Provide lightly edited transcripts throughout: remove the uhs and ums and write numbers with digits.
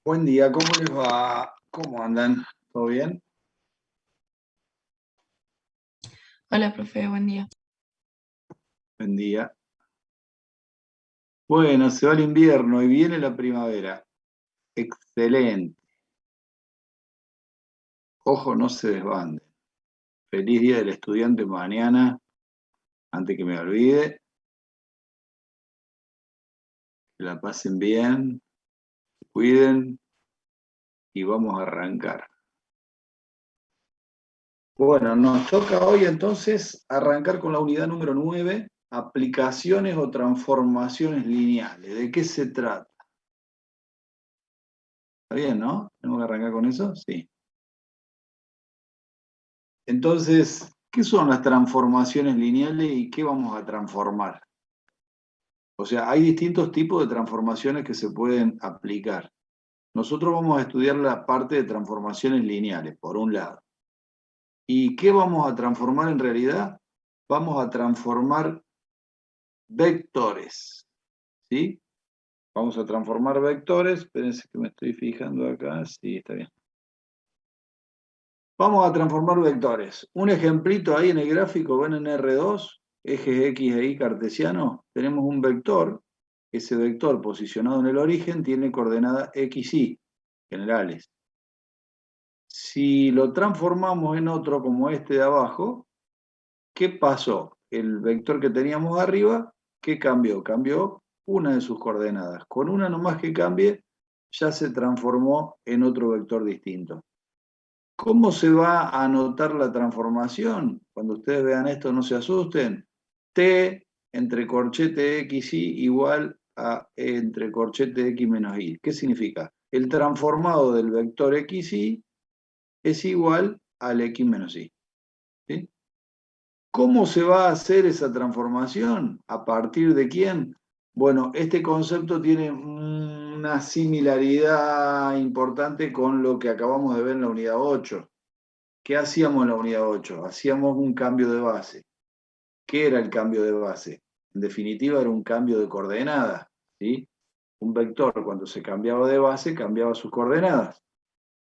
Buen día, ¿cómo les va? ¿Cómo andan? ¿Todo bien? Hola, profe, buen día. Buen día. Bueno, se va el invierno y viene la primavera. Excelente. Ojo, no se desbanden. Feliz Día del Estudiante mañana. Antes que me olvide, que la pasen bien, cuiden y vamos a arrancar. Bueno, nos toca hoy entonces arrancar con la unidad número 9, aplicaciones o transformaciones lineales. ¿De qué se trata? ¿Está bien, no? ¿Tenemos que arrancar con eso? Sí. Entonces, ¿qué son las transformaciones lineales y qué vamos a transformar? O sea, hay distintos tipos de transformaciones que se pueden aplicar. Nosotros vamos a estudiar la parte de transformaciones lineales, por un lado. ¿Y qué vamos a transformar en realidad? Vamos a transformar vectores, ¿sí? Vamos a transformar vectores. Espérense que me estoy fijando acá. Sí, está bien. Vamos a transformar vectores. Un ejemplito ahí en el gráfico, ven en R2, ejes X e Y cartesiano, tenemos un vector. Ese vector posicionado en el origen tiene coordenadas X, Y generales. Si lo transformamos en otro como este de abajo, ¿qué pasó? El vector que teníamos arriba, ¿qué cambió? Cambió una de sus coordenadas. Con una nomás que cambie, ya se transformó en otro vector distinto. ¿Cómo se va a anotar la transformación? Cuando ustedes vean esto, no se asusten. T entre corchete X, Y igual a E entre corchete X menos Y. ¿Qué significa? El transformado del vector X, Y es igual al X menos Y. ¿Sí? ¿Cómo se va a hacer esa transformación? ¿A partir de quién? Bueno, este concepto tiene una similaridad importante con lo que acabamos de ver en la unidad 8. ¿Qué hacíamos en la unidad 8? Hacíamos un cambio de base. ¿Qué era el cambio de base? En definitiva, era un cambio de coordenadas, ¿sí? Un vector, cuando se cambiaba de base, cambiaba sus coordenadas.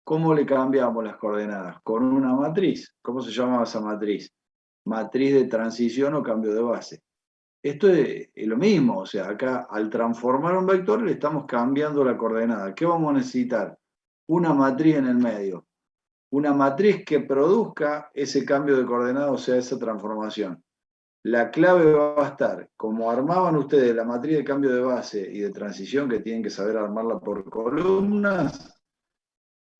¿Cómo le cambiamos las coordenadas? Con una matriz. ¿Cómo se llamaba esa matriz? Matriz de transición o cambio de base. Esto es lo mismo, o sea, acá al transformar un vector le estamos cambiando la coordenada. ¿Qué vamos a necesitar? Una matriz en el medio. Una matriz que produzca ese cambio de coordenada, o sea, esa transformación. La clave va a estar, como armaban ustedes la matriz de cambio de base y de transición, que tienen que saber armarla por columnas,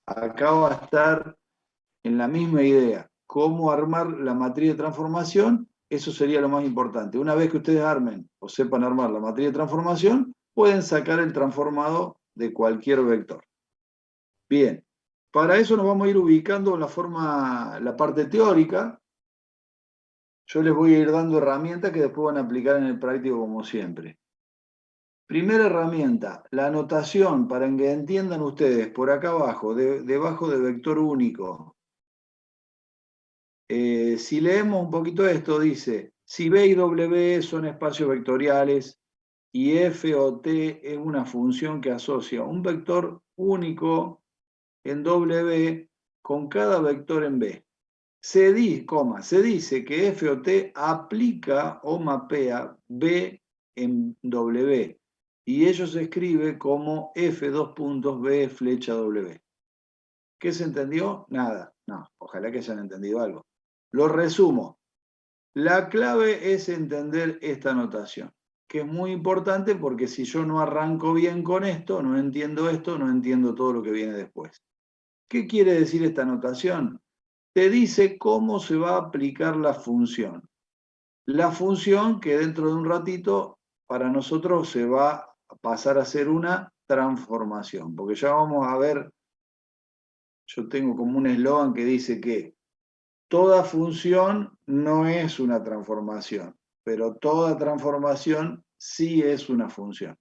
acá va a estar en la misma idea. Cómo armar la matriz de transformación, eso sería lo más importante. Una vez que ustedes armen o sepan armar la matriz de transformación, pueden sacar el transformado de cualquier vector. Bien, para eso nos vamos a ir ubicando en la parte teórica. Yo les voy a ir dando herramientas que después van a aplicar en el práctico como siempre. Primera herramienta, la anotación, para que entiendan ustedes, por acá abajo, debajo de vector único. Si leemos un poquito esto, dice, si B y W son espacios vectoriales y F o T es una función que asocia un vector único en W con cada vector en B. Se dice que F o T aplica o mapea B en W y ello se escribe como F dos puntos B flecha W. ¿Qué se entendió? Nada. No, ojalá que hayan entendido algo. Lo resumo. La clave es entender esta notación, que es muy importante porque si yo no arranco bien con esto, no entiendo todo lo que viene después. ¿Qué quiere decir esta notación? Te dice cómo se va a aplicar la función. La función que dentro de un ratito para nosotros se va a pasar a ser una transformación, porque ya vamos a ver, yo tengo como un eslogan que dice que toda función no es una transformación, pero toda transformación sí es una función.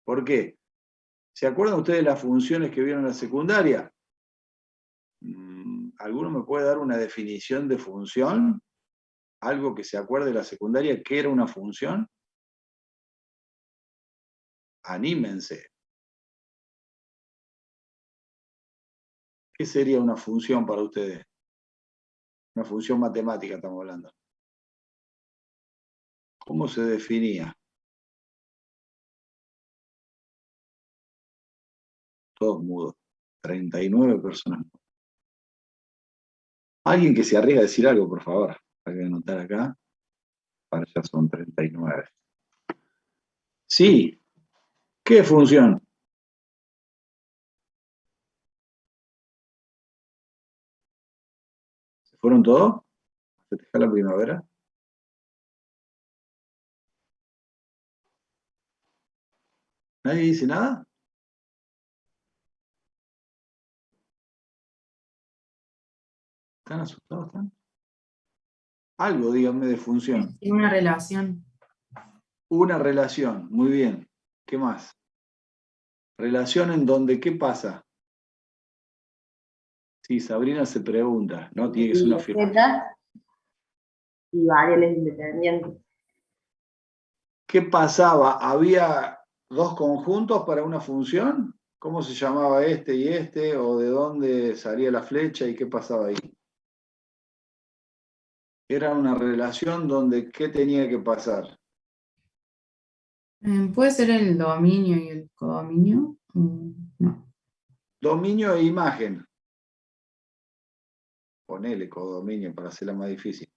¿Por qué? ¿Se acuerdan ustedes de las funciones que vieron en la secundaria? ¿Alguno me puede dar una definición de función? ¿Algo que se acuerde de la secundaria que era una función? Anímense. ¿Qué sería una función para ustedes? Una función matemática estamos hablando. ¿Cómo se definía? Todos mudos. 39 personas. Alguien que se arriesgue a decir algo, por favor. Para que anotar acá. Para ya son 39. Sí. ¿Qué función? ¿Se fueron todos? ¿A festejar la primavera? ¿Nadie dice nada? ¿Están asustados? ¿Están? Algo, díganme, de función. Tiene una relación. Una relación, muy bien. ¿Qué más? Relación en donde, ¿qué pasa? Sí, Sabrina se pregunta, ¿no? Tiene que ser una afirmación. Z y variables independientes. ¿Qué pasaba? ¿Había dos conjuntos para una función? ¿Cómo se llamaba este y este? ¿O de dónde salía la flecha y qué pasaba ahí? Era una relación donde, ¿qué tenía que pasar? ¿Puede ser el dominio y el codominio? No. Dominio e imagen. Ponele codominio para hacerla más difícil.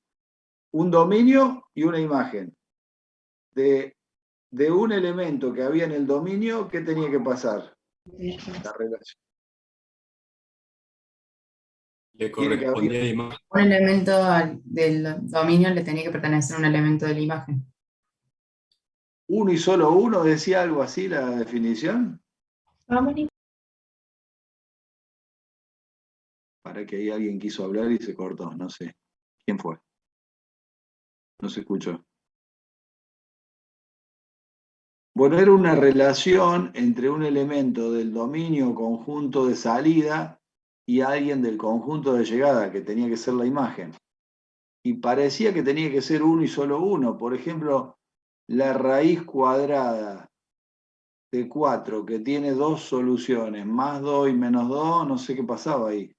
Un dominio y una imagen. De un elemento que había en el dominio, ¿qué tenía que pasar? La relación. Le Tiene que haber correspondía imagen. Un elemento del dominio le tenía que pertenecer a un elemento de la imagen. uno y solo uno, decía algo así la definición. Para que ahí alguien quiso hablar y se cortó, no sé. ¿Quién fue? No se escuchó. Bueno, era una relación entre un elemento del dominio conjunto de salida y alguien del conjunto de llegada, que tenía que ser la imagen. Y parecía que tenía que ser uno y solo uno. Por ejemplo, la raíz cuadrada de 4, que tiene dos soluciones, más 2 y menos 2, no sé qué pasaba ahí.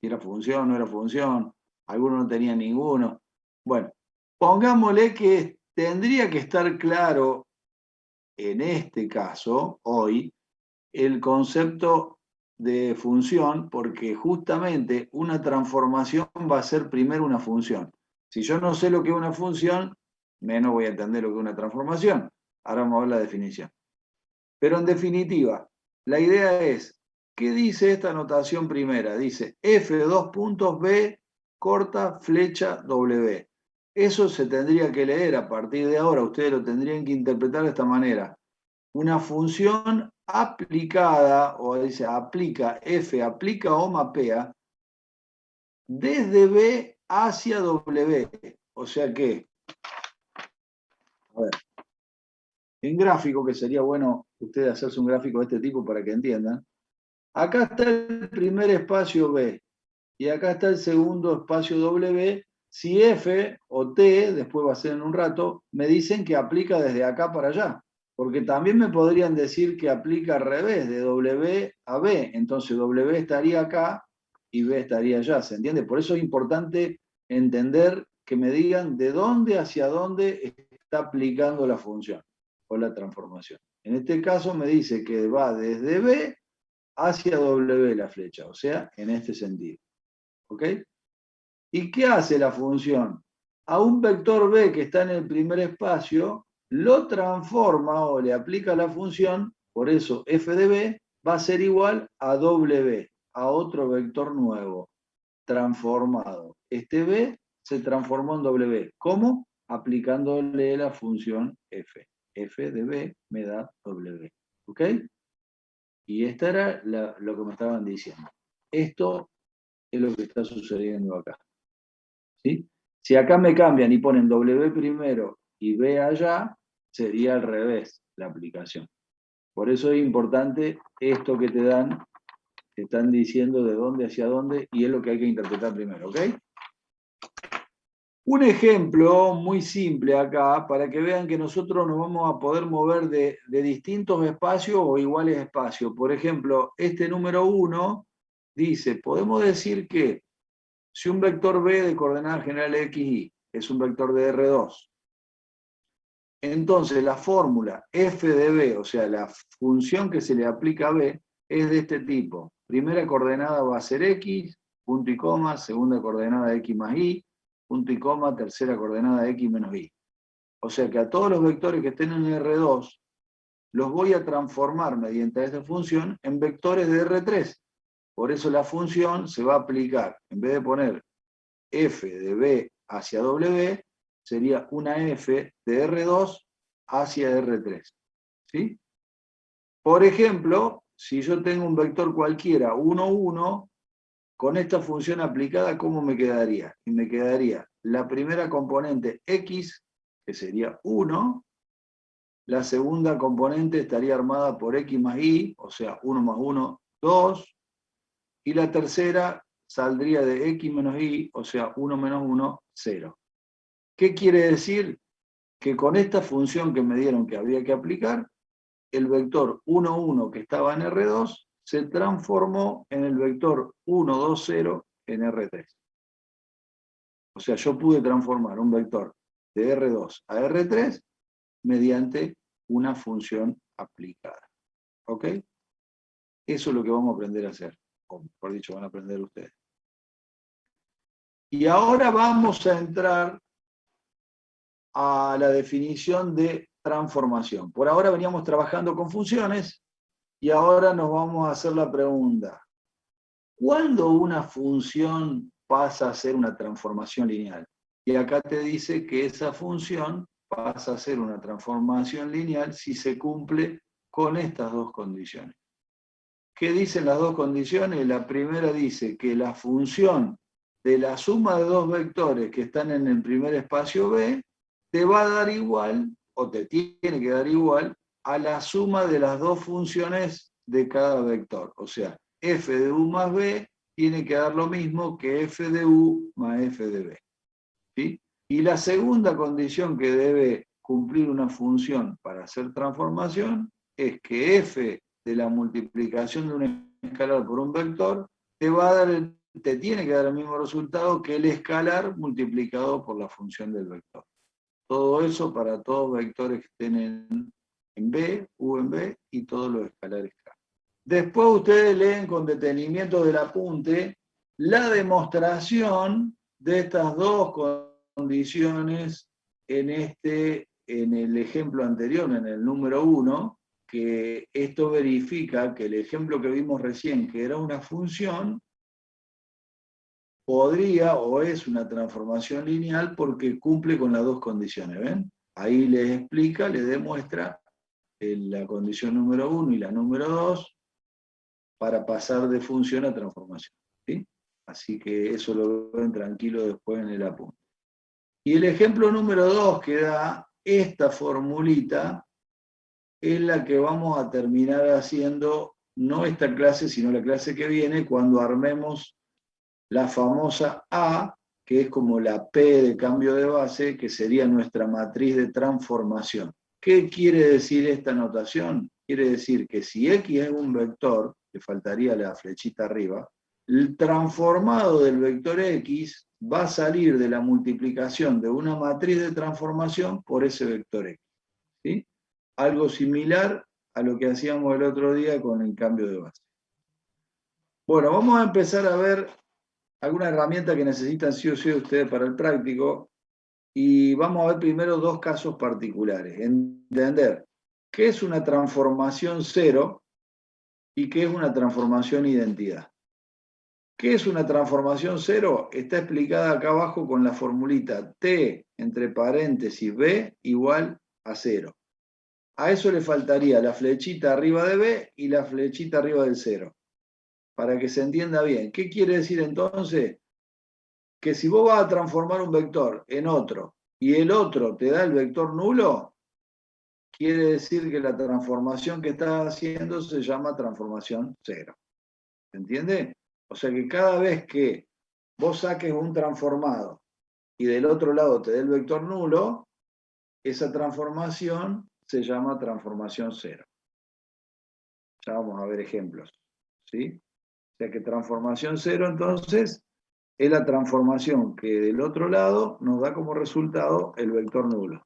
Si era función, no era función, algunos no tenían ninguno. Bueno, pongámosle que tendría que estar claro en este caso, hoy, el concepto de función, porque justamente una transformación va a ser primero una función. Si yo no sé lo que es una función, menos voy a entender lo que es una transformación. Ahora vamos a ver la definición. Pero en definitiva, la idea es, ¿qué dice esta notación primera? Dice F2.B corta flecha W. Eso se tendría que leer a partir de ahora, ustedes lo tendrían que interpretar de esta manera. Una función aplicada, o dice aplica, F aplica o mapea, desde B hacia W. O sea que, a ver, en gráfico, que sería bueno ustedes hacerse un gráfico de este tipo para que entiendan, acá está el primer espacio B y acá está el segundo espacio W. Si F o T, después va a ser en un rato, me dicen que aplica desde acá para allá. Porque también me podrían decir que aplica al revés, de W a B. Entonces W estaría acá y B estaría allá. ¿Se entiende? Por eso es importante entender que me digan de dónde hacia dónde está aplicando la función o la transformación. En este caso me dice que va desde B hacia W la flecha, o sea, en este sentido. ¿Ok? ¿Y qué hace la función? A un vector B que está en el primer espacio, lo transforma o le aplica la función, por eso f de B va a ser igual a W, a otro vector nuevo, transformado. Este B se transformó en W. ¿Cómo? Aplicándole la función f. F de B me da W. ¿Ok? Y esta era lo que me estaban diciendo. Esto es lo que está sucediendo acá. ¿Sí? Si acá me cambian y ponen W primero y B allá, sería al revés la aplicación. Por eso es importante esto que te dan, te están diciendo de dónde hacia dónde y es lo que hay que interpretar primero, ¿ok? Un ejemplo muy simple acá, para que vean que nosotros nos vamos a poder mover de distintos espacios o iguales espacios. Por ejemplo, este número 1 dice, podemos decir que si un vector B de coordenadas generales x, y es un vector de R2, entonces la fórmula f de b, o sea, la función que se le aplica a b, es de este tipo. Primera coordenada va a ser x, punto y coma, segunda coordenada x más y, punto y coma, tercera coordenada x menos y. O sea que a todos los vectores que estén en R2, los voy a transformar mediante esta función en vectores de R3. Por eso la función se va a aplicar, en vez de poner f de b hacia w, sería una f de R2 hacia R3. ¿Sí? Por ejemplo, si yo tengo un vector cualquiera, 1, 1, con esta función aplicada, ¿cómo me quedaría? Y me quedaría la primera componente x, que sería 1, la segunda componente estaría armada por x más y, o sea, 1 más 1, 2, y la tercera saldría de x menos y, o sea, 1 menos 1, 0. ¿Qué quiere decir? Que con esta función que me dieron que había que aplicar, el vector 1, 1 que estaba en R2 se transformó en el vector 1, 2, 0 en R3. O sea, yo pude transformar un vector de R2 a R3 mediante una función aplicada. ¿Ok? Eso es lo que vamos a aprender a hacer. O mejor dicho, van a aprender ustedes. Y ahora vamos a entrar a la definición de transformación. Por ahora veníamos trabajando con funciones y ahora nos vamos a hacer la pregunta: ¿cuándo una función pasa a ser una transformación lineal? Y acá te dice que esa función pasa a ser una transformación lineal si se cumple con estas dos condiciones. ¿Qué dicen las dos condiciones? La primera dice que la función de la suma de dos vectores que están en el primer espacio B te va a dar igual, o te tiene que dar igual, a la suma de las dos funciones de cada vector. O sea, f de u más b tiene que dar lo mismo que f de u más f de b. ¿Sí? Y la segunda condición que debe cumplir una función para hacer transformación es que f de la multiplicación de un escalar por un vector te tiene que dar el mismo resultado que el escalar multiplicado por la función del vector. Todo eso para todos vectores que estén en B, U en B y todos los escalares K. Después ustedes leen con detenimiento del apunte la demostración de estas dos condiciones en el ejemplo anterior, en el número 1, que esto verifica que el ejemplo que vimos recién, que era una función, podría o es una transformación lineal porque cumple con las dos condiciones, ¿ven? Ahí les explica, les demuestra la condición número 1 y la número 2 para pasar de función a transformación, ¿sí? Así que eso lo ven tranquilo después en el apunte. Y el ejemplo número 2 que da esta formulita es la que vamos a terminar haciendo, no esta clase, sino la clase que viene, cuando armemos la famosa A, que es como la P de cambio de base, que sería nuestra matriz de transformación. ¿Qué quiere decir esta notación? Quiere decir que si X es un vector, le faltaría la flechita arriba, el transformado del vector X va a salir de la multiplicación de una matriz de transformación por ese vector X. ¿Sí? Algo similar a lo que hacíamos el otro día con el cambio de base. Bueno, vamos a empezar a ver alguna herramienta que necesitan sí o sí ustedes para el práctico, y vamos a ver primero dos casos particulares. Entender qué es una transformación cero y qué es una transformación identidad. ¿Qué es una transformación cero? Está explicada acá abajo con la formulita T entre paréntesis B igual a 0. A eso le faltaría la flechita arriba de B y la flechita arriba del 0. Para que se entienda bien. ¿Qué quiere decir entonces? Que si vos vas a transformar un vector en otro y el otro te da el vector nulo, quiere decir que la transformación que estás haciendo se llama transformación cero. ¿Se entiende? O sea que cada vez que vos saques un transformado y del otro lado te dé el vector nulo, esa transformación se llama transformación cero. Ya vamos a ver ejemplos, ¿sí? O sea que transformación 0, entonces, es la transformación que del otro lado nos da como resultado el vector nulo.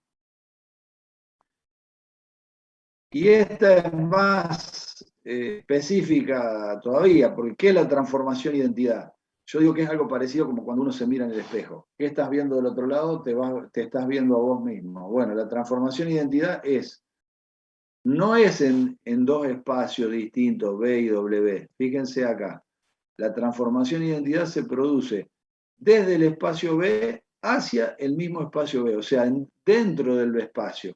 Y esta es más específica todavía, porque ¿qué es la transformación identidad? Yo digo que es algo parecido como cuando uno se mira en el espejo. ¿Qué estás viendo del otro lado? Te estás viendo a vos mismo. Bueno, la transformación identidad no es en dos espacios distintos, B y W. Fíjense acá. La transformación identidad se produce desde el espacio B hacia el mismo espacio B, o sea, dentro del espacio.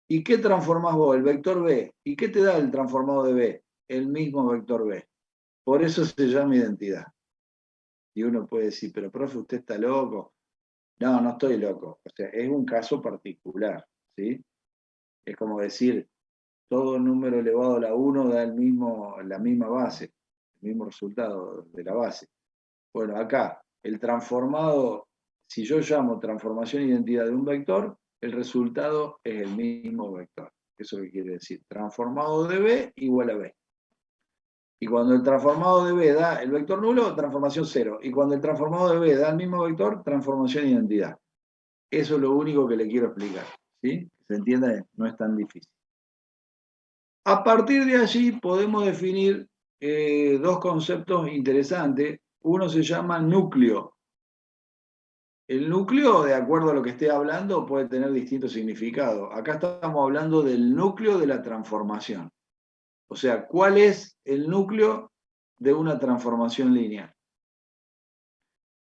¿Y qué transformás vos? El vector B. ¿Y qué te da el transformado de B? El mismo vector B. Por eso se llama identidad. Y uno puede decir, pero profe, ¿usted está loco? No, no estoy loco. O sea, es un caso particular, ¿sí? Es como decir, todo número elevado a la 1 da la misma base, el mismo resultado de la base. Bueno, acá, el transformado, si yo llamo transformación identidad de un vector, el resultado es el mismo vector. Eso es lo que quiere decir. Transformado de B igual a B. Y cuando el transformado de B da el vector nulo, transformación 0. Y cuando el transformado de B da el mismo vector, transformación identidad. Eso es lo único que le quiero explicar. ¿Sí? ¿Se entiende? No es tan difícil. A partir de allí podemos definir dos conceptos interesantes. Uno se llama núcleo. El núcleo, de acuerdo a lo que esté hablando, puede tener distintos significados. Acá estamos hablando del núcleo de la transformación. O sea, ¿cuál es el núcleo de una transformación lineal?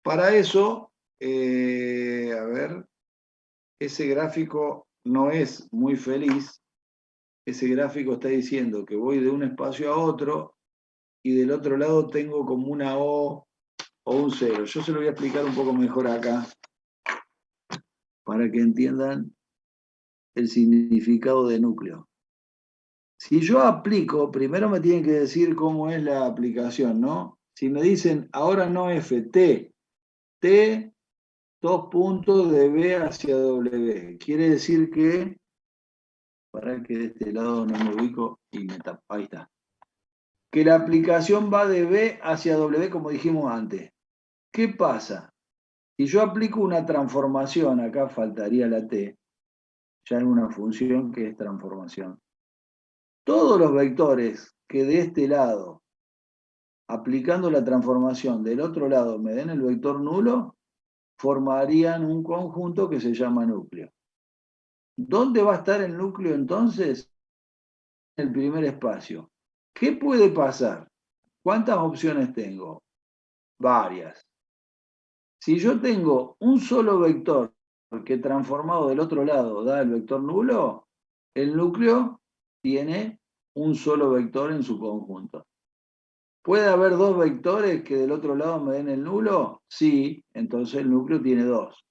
Para eso, a ver, ese gráfico no es muy feliz. Ese gráfico está diciendo que voy de un espacio a otro y del otro lado tengo como una O o un 0. Yo se lo voy a explicar un poco mejor acá para que entiendan el significado de núcleo. Si yo aplico, primero me tienen que decir cómo es la aplicación, ¿no? Si me dicen, ahora no F, T, dos puntos de B hacia W. Quiere decir que, para que de este lado no me ubico y me tapo, ahí está. Que la aplicación va de B hacia W como dijimos antes. ¿Qué pasa? Si yo aplico una transformación, acá faltaría la T, ya es una función que es transformación. Todos los vectores que de este lado, aplicando la transformación del otro lado, me den el vector nulo, formarían un conjunto que se llama núcleo. ¿Dónde va a estar el núcleo entonces? En el primer espacio. ¿Qué puede pasar? ¿Cuántas opciones tengo? Varias. Si yo tengo un solo vector que transformado del otro lado da el vector nulo, el núcleo tiene un solo vector en su conjunto. ¿Puede haber dos vectores que del otro lado me den el nulo? Sí, entonces el núcleo tiene dos.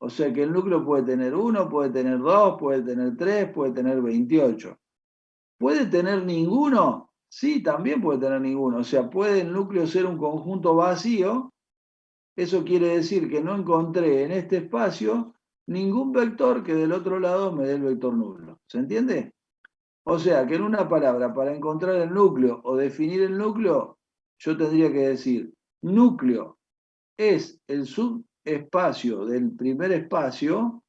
O sea que el núcleo puede tener 1, puede tener 2, puede tener 3, puede tener 28. ¿Puede tener ninguno? Sí, también puede tener ninguno. O sea, puede el núcleo ser un conjunto vacío. Eso quiere decir que no encontré en este espacio ningún vector que del otro lado me dé el vector nulo. ¿Se entiende? O sea, que en una palabra, para encontrar el núcleo o definir el núcleo, yo tendría que decir, núcleo es el subespacio del primer espacio,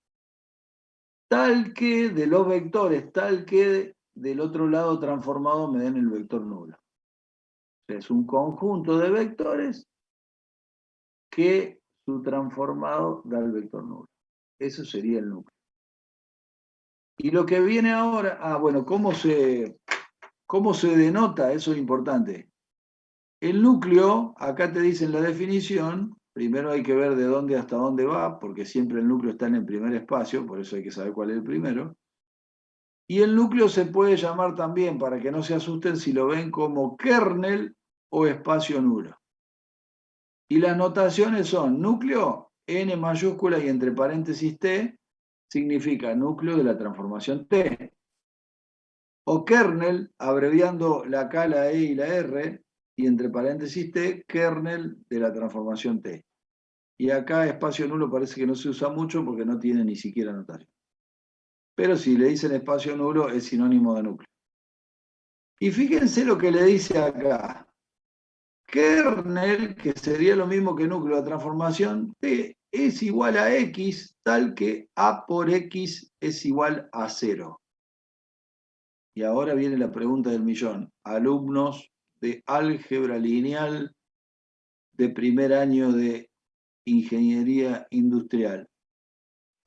tal que de los vectores, tal que del otro lado transformado me den el vector nulo. O sea, es un conjunto de vectores que su transformado da el vector nulo. Eso sería el núcleo. Y lo que viene ahora, bueno, ¿cómo se denota? Eso es importante. El núcleo, acá te dicen la definición, primero hay que ver de dónde hasta dónde va, porque siempre el núcleo está en el primer espacio, por eso hay que saber cuál es el primero. Y el núcleo se puede llamar también, para que no se asusten si lo ven, como kernel o espacio nulo. Y las notaciones son núcleo, N mayúscula y entre paréntesis T, significa núcleo de la transformación T. O kernel, abreviando la K, la E y la R, y entre paréntesis T, kernel de la transformación T. Y acá espacio nulo parece que no se usa mucho porque no tiene ni siquiera notación. Pero si le dicen espacio nulo es sinónimo de núcleo. Y fíjense lo que le dice acá. kernel, que sería lo mismo que núcleo de transformación, T es igual a X, tal que A por X es igual a 0. Y ahora viene la pregunta del millón. Alumnos de álgebra lineal de primer año de ingeniería industrial.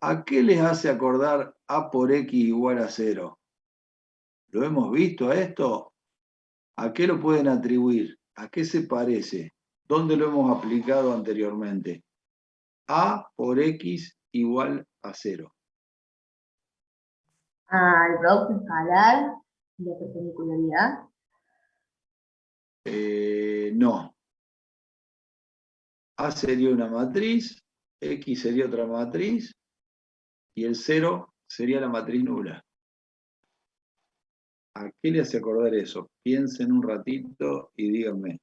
¿A qué les hace acordar A por X igual a 0? ¿Lo hemos visto a esto? ¿A qué lo pueden atribuir? ¿A qué se parece? ¿Dónde lo hemos aplicado anteriormente? A por X igual a 0. El producto escalar y la perpendicularidad. No. A sería una matriz, X sería otra matriz, y el 0 sería la matriz nula. ¿A qué le hace acordar eso? Piensen un ratito y díganme.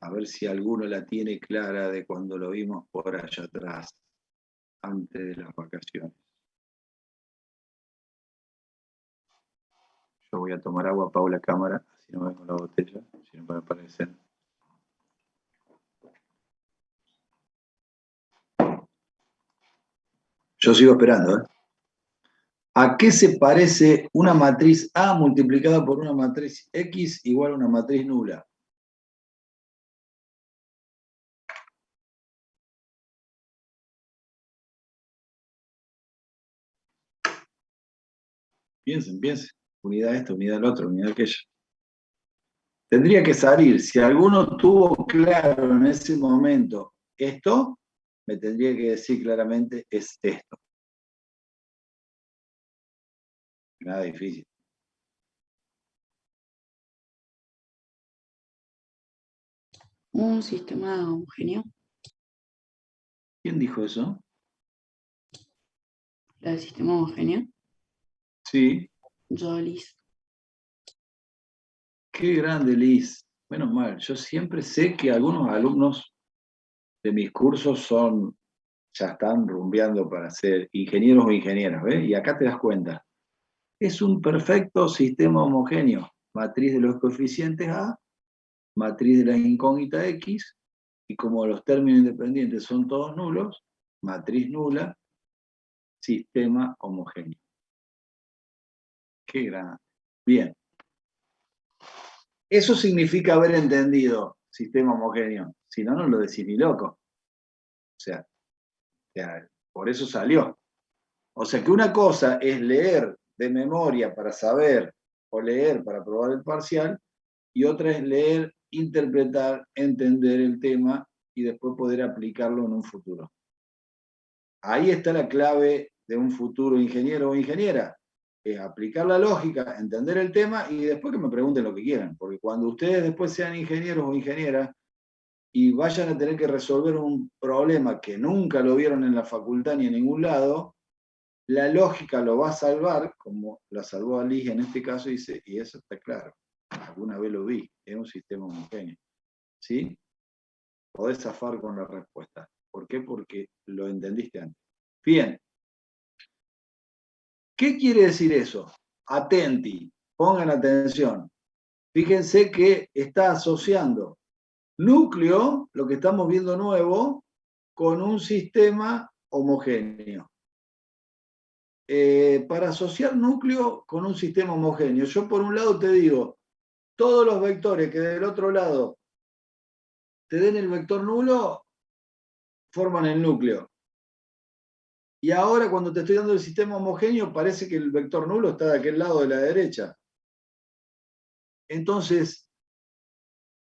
A ver si alguno la tiene clara de cuando lo vimos por allá atrás, antes de las vacaciones. Yo voy a tomar agua, apago la cámara, así no veo la botella, si no me aparece. Yo sigo esperando, ¿eh? ¿A qué se parece una matriz A multiplicada por una matriz X igual a una matriz nula? Piensen, piensen. Unidad esta, unidad la otra, unidad aquella. Tendría que salir, si alguno tuvo claro en ese momento esto, me tendría que decir claramente es esto. Nada difícil. Un sistema homogéneo. ¿Quién dijo eso? La del sistema homogéneo. Sí. Yo, Liz. Qué grande, Liz. Menos mal. Yo siempre sé que algunos alumnos de mis cursos ya están rumbeando para ser ingenieros o ingenieras, ¿ves? Y acá te das cuenta. Es un perfecto sistema homogéneo. Matriz de los coeficientes A, matriz de las incógnitas X, y como los términos independientes son todos nulos, matriz nula, sistema homogéneo. Qué grande. Bien. Eso significa haber entendido sistema homogéneo. Si no, no lo decís ni loco. O sea, por eso salió. O sea que una cosa es leer de memoria para saber o leer para probar el parcial, y otra es leer, interpretar, entender el tema y después poder aplicarlo en un futuro. Ahí está la clave de un futuro ingeniero o ingeniera. Es aplicar la lógica, entender el tema y después que me pregunten lo que quieran. Porque cuando ustedes después sean ingenieros o ingenieras y vayan a tener que resolver un problema que nunca lo vieron en la facultad ni en ningún lado, la lógica lo va a salvar, como la salvó Alice en este caso, y dice, y eso está claro. Alguna vez lo vi, es un sistema homogéneo. ¿Sí? Podés zafar con la respuesta. ¿Por qué? Porque lo entendiste antes. Bien. ¿Qué quiere decir eso? Atenti, pongan atención. Fíjense que está asociando núcleo, lo que estamos viendo nuevo, con un sistema homogéneo. Para asociar núcleo con un sistema homogéneo, yo por un lado te digo, todos los vectores que del otro lado te den el vector nulo, forman el núcleo. Y ahora cuando te estoy dando el sistema homogéneo, parece que el vector nulo está de aquel lado de la derecha. Entonces,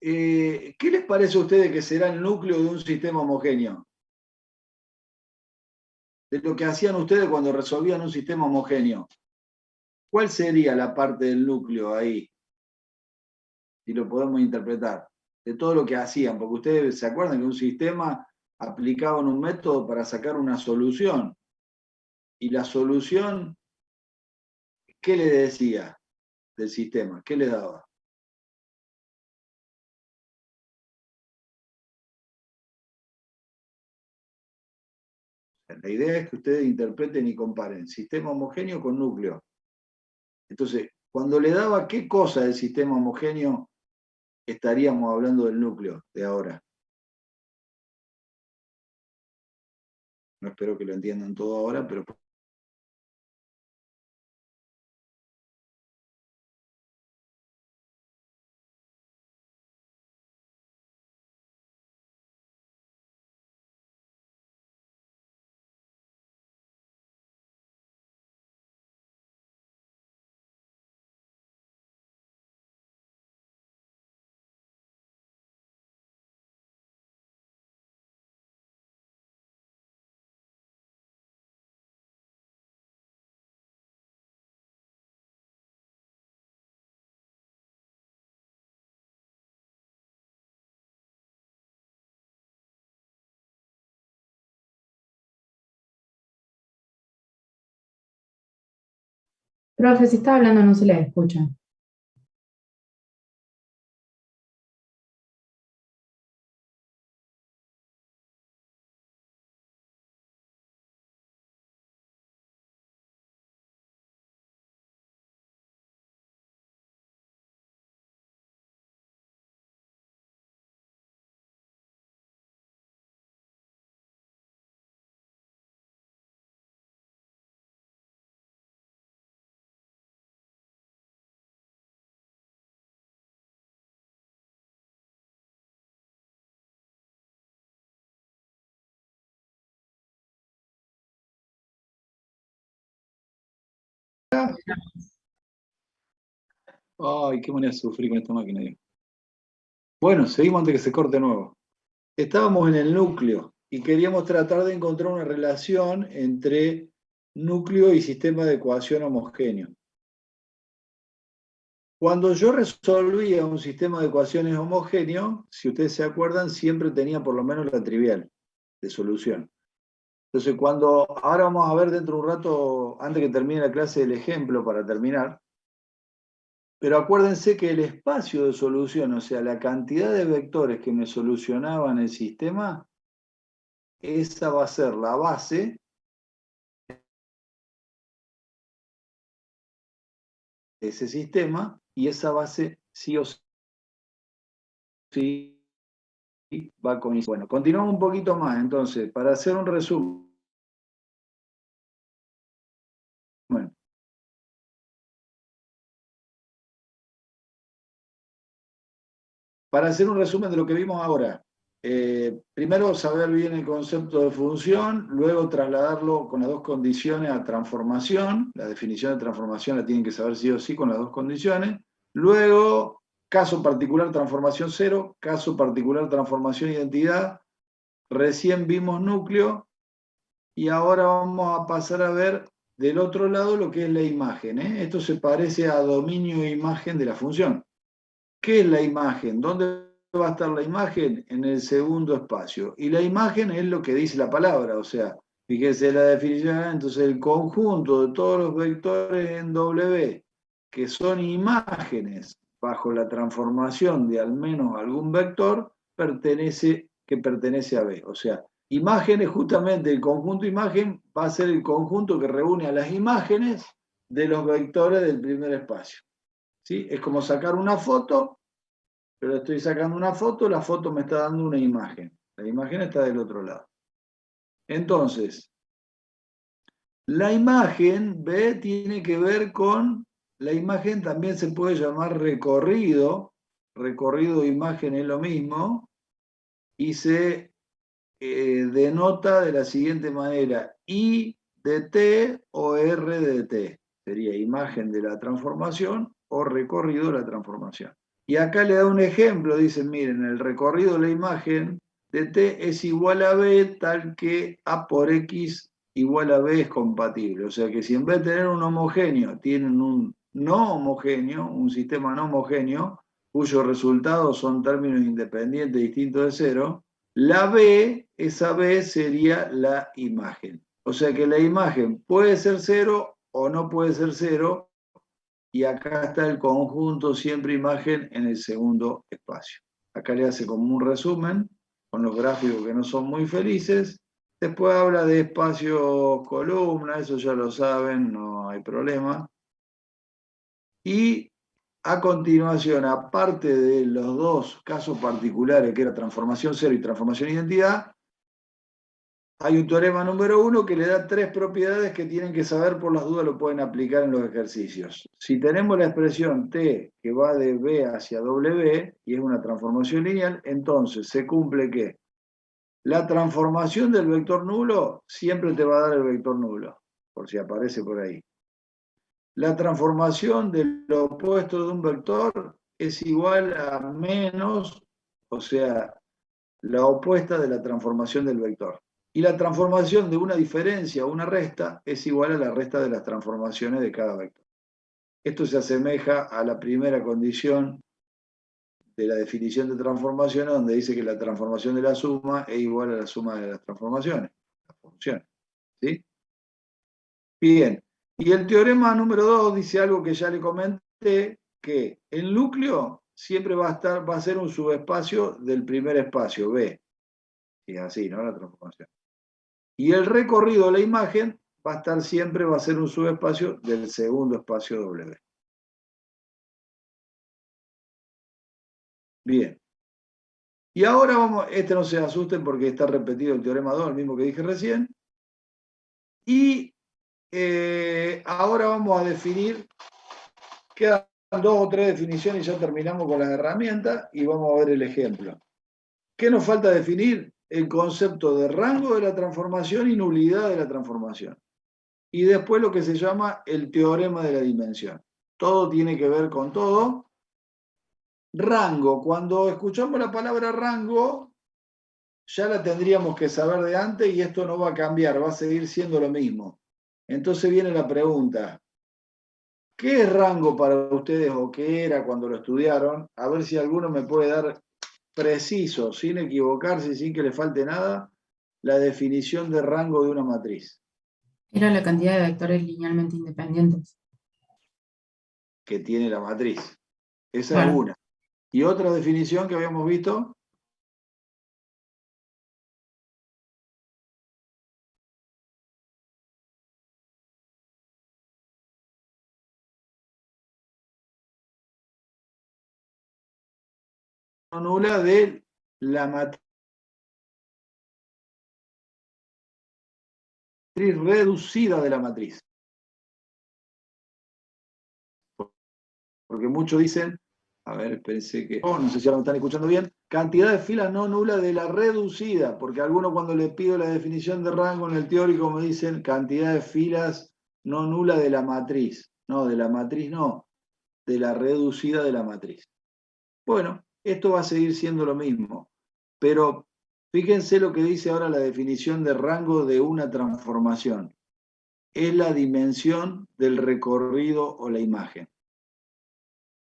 ¿qué les parece a ustedes que será el núcleo de un sistema homogéneo? De lo que hacían ustedes cuando resolvían un sistema homogéneo. ¿Cuál sería la parte del núcleo ahí? Si lo podemos interpretar. De todo lo que hacían, porque ustedes se acuerdan que un sistema aplicaban un método para sacar una solución. Y la solución, ¿qué le decía del sistema? ¿Qué le daba? La idea es que ustedes interpreten y comparen sistema homogéneo con núcleo. Entonces, cuando le daba qué cosa del sistema homogéneo estaríamos hablando del núcleo de ahora. No espero que lo entiendan todo ahora, pero... Profe, si está hablando no se le escucha. Ay, qué manera de sufrir con esta máquina. Dios. Bueno, seguimos antes que se corte de nuevo. Estábamos en el núcleo y queríamos tratar de encontrar una relación entre núcleo y sistema de ecuación homogéneo. Cuando yo resolvía un sistema de ecuaciones homogéneo, si ustedes se acuerdan, siempre tenía por lo menos la trivial de solución. Entonces, ahora vamos a ver dentro de un rato, antes que termine la clase, el ejemplo para terminar. Pero acuérdense que el espacio de solución, o sea, la cantidad de vectores que me solucionaban el sistema, esa va a ser la base de ese sistema, y esa base sí o sí va a coincidir. Bueno, continuamos un poquito más, entonces, para hacer un resumen. Para hacer un resumen de lo que vimos ahora, primero saber bien el concepto de función, luego trasladarlo con las dos condiciones a transformación, la definición de transformación la tienen que saber sí o sí con las dos condiciones, luego caso particular transformación cero, caso particular transformación identidad, recién vimos núcleo, y ahora vamos a pasar a ver del otro lado lo que es la imagen. Esto se parece a dominio e imagen de la función. ¿Qué es la imagen? ¿Dónde va a estar la imagen? En el segundo espacio. Y la imagen es lo que dice la palabra, o sea, fíjese la definición, entonces el conjunto de todos los vectores en W, que son imágenes bajo la transformación de al menos algún vector, que pertenece a B. O sea, imagen es justamente el conjunto imagen, va a ser el conjunto que reúne a las imágenes de los vectores del primer espacio. ¿Sí? Es como sacar una foto, pero estoy sacando una foto, la foto me está dando una imagen. La imagen está del otro lado. Entonces, la imagen, B, tiene que ver con, la imagen también se puede llamar recorrido, recorrido de imagen es lo mismo, y se denota de la siguiente manera, I de T o R de T. Sería imagen de la transformación o recorrido de la transformación. Y acá le da un ejemplo, dicen, miren, el recorrido de la imagen de T es igual a B, tal que A por X igual a B es compatible. O sea que si en vez de tener un homogéneo, tienen un no homogéneo, un sistema no homogéneo, cuyos resultados son términos independientes distintos de cero, la B, esa B sería la imagen. O sea que la imagen puede ser cero o no puede ser cero, y acá está el conjunto siempre imagen en el segundo espacio. Acá le hace como un resumen con los gráficos que no son muy felices. Después habla de espacios columna, eso ya lo saben, no hay problema. Y A continuación, aparte de los dos casos particulares, que era transformación cero y transformación identidad, hay un teorema número 1 que le da 3 propiedades que tienen que saber, por las dudas lo pueden aplicar en los ejercicios. Si tenemos la expresión t que va de b hacia w, y es una transformación lineal, entonces se cumple que la transformación del vector nulo siempre te va a dar el vector nulo, por si aparece por ahí. La transformación del opuesto de un vector es igual a menos, o sea, la opuesta de la transformación del vector. Y la transformación de una diferencia o una resta es igual a la resta de las transformaciones de cada vector. Esto se asemeja a la primera condición de la definición de transformaciones, donde dice que la transformación de la suma es igual a la suma de las transformaciones, las funciones. ¿Sí? Bien. Y el teorema número 2 dice algo que ya le comenté, que el núcleo siempre va a ser un subespacio del primer espacio, B. Y así, ¿no? La transformación. Y el recorrido de la imagen va a ser un subespacio del segundo espacio W. Bien. Y ahora vamos, no se asusten porque está repetido el teorema 2, el mismo que dije recién. Y ahora vamos a definir, quedan 2 o 3 definiciones y ya terminamos con las herramientas y vamos a ver el ejemplo. ¿Qué nos falta definir? El concepto de rango de la transformación y nulidad de la transformación. Y después lo que se llama el teorema de la dimensión. Todo tiene que ver con todo. Rango, cuando escuchamos la palabra rango, ya la tendríamos que saber de antes y esto no va a cambiar, va a seguir siendo lo mismo. Entonces viene la pregunta, ¿qué es rango para ustedes o qué era cuando lo estudiaron? A ver si alguno me puede dar preciso, sin equivocarse, sin que le falte nada, la definición de rango de una matriz. Era la cantidad de vectores linealmente independientes. Que tiene la matriz. Esa Claro. es una. ¿Y otra definición que habíamos visto? Nula de la matriz reducida de la matriz. Porque muchos dicen, a ver, pensé que, no sé si ahora me están escuchando bien, cantidad de filas no nula de la reducida, porque algunos cuando les pido la definición de rango en el teórico me dicen cantidad de filas no nula de la matriz. No, de la matriz no, de la reducida de la matriz. Bueno, esto va a seguir siendo lo mismo, pero fíjense lo que dice ahora la definición de rango de una transformación. Es la dimensión del recorrido o la imagen.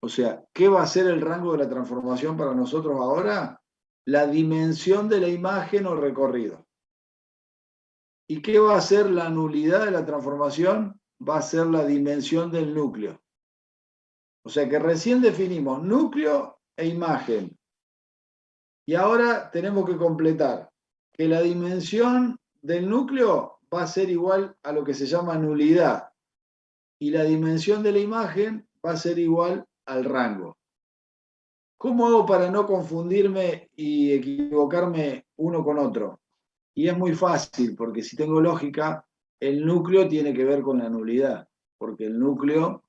O sea, ¿qué va a ser el rango de la transformación para nosotros ahora? La dimensión de la imagen o recorrido. ¿Y qué va a ser la nulidad de la transformación? Va a ser la dimensión del núcleo. O sea que recién definimos núcleo e imagen. Y ahora tenemos que completar que la dimensión del núcleo va a ser igual a lo que se llama nulidad. Y la dimensión de la imagen va a ser igual al rango. ¿Cómo hago para no confundirme y equivocarme uno con otro? Y es muy fácil, porque si tengo lógica, el núcleo tiene que ver con la nulidad, porque el núcleo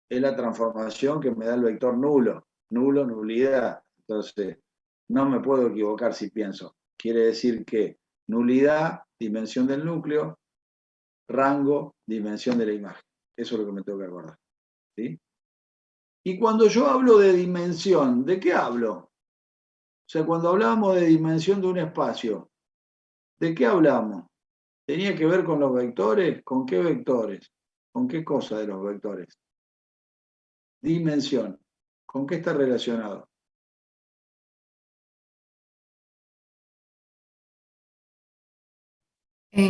es la transformación que me da el vector nulo, nulo, nulidad. Entonces, no me puedo equivocar si pienso. Quiere decir que nulidad, dimensión del núcleo, rango, dimensión de la imagen. Eso es lo que me tengo que acordar. ¿Sí? Y cuando yo hablo de dimensión, ¿de qué hablo? O sea, cuando hablamos de dimensión de un espacio, ¿de qué hablamos? ¿Tenía que ver con los vectores? ¿Con qué vectores? ¿Con qué cosa de los vectores? Dimensión. ¿Con qué está relacionado?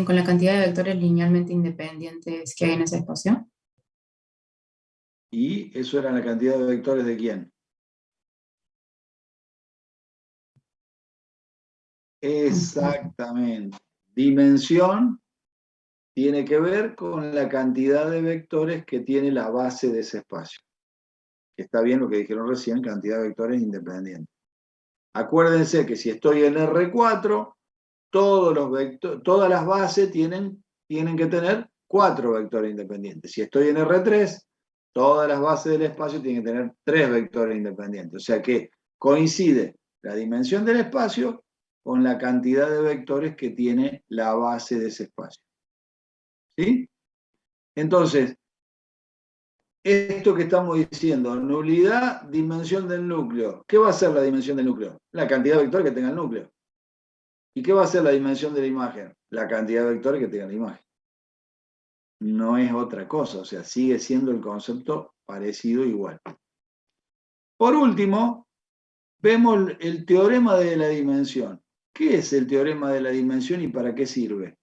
Con la cantidad de vectores linealmente independientes que hay en ese espacio. Y eso era la cantidad de vectores de quién. Exactamente. Dimensión tiene que ver con la cantidad de vectores que tiene la base de ese espacio. que está bien lo que dijeron recién, cantidad de vectores independientes. Acuérdense que si estoy en R4, todas las bases tienen que tener 4 vectores independientes. Si estoy en R3, todas las bases del espacio tienen que tener 3 vectores independientes. O sea que coincide la dimensión del espacio con la cantidad de vectores que tiene la base de ese espacio. ¿Sí? Entonces, esto que estamos diciendo, nulidad, dimensión del núcleo. ¿Qué va a ser la dimensión del núcleo? La cantidad de vectores que tenga el núcleo. ¿Y qué va a ser la dimensión de la imagen? La cantidad de vectores que tenga la imagen. No es otra cosa, o sea, sigue siendo el concepto parecido igual. Por último, vemos el teorema de la dimensión. ¿Qué es el teorema de la dimensión y para qué sirve?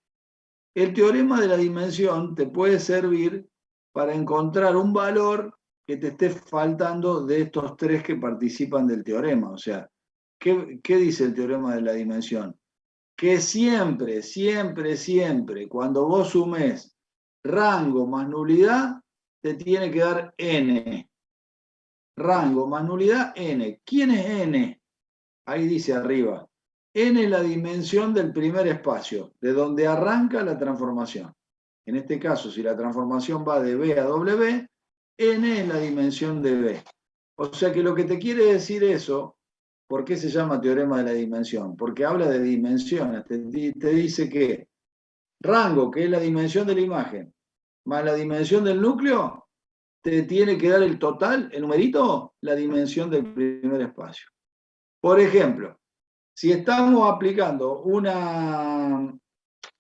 El teorema de la dimensión te puede servir para encontrar un valor que te esté faltando de estos 3 que participan del teorema. O sea, ¿qué dice el teorema de la dimensión? Que siempre, siempre, siempre, cuando vos sumes rango más nulidad, te tiene que dar n. Rango más nulidad, n. ¿Quién es n? Ahí dice arriba. N es la dimensión del primer espacio, de donde arranca la transformación. En este caso, si la transformación va de B a W, N es la dimensión de B. O sea que lo que te quiere decir eso, ¿por qué se llama teorema de la dimensión? Porque habla de dimensiones. Te dice que rango, que es la dimensión de la imagen, más la dimensión del núcleo, te tiene que dar el total, el numerito, la dimensión del primer espacio. Por ejemplo, si estamos aplicando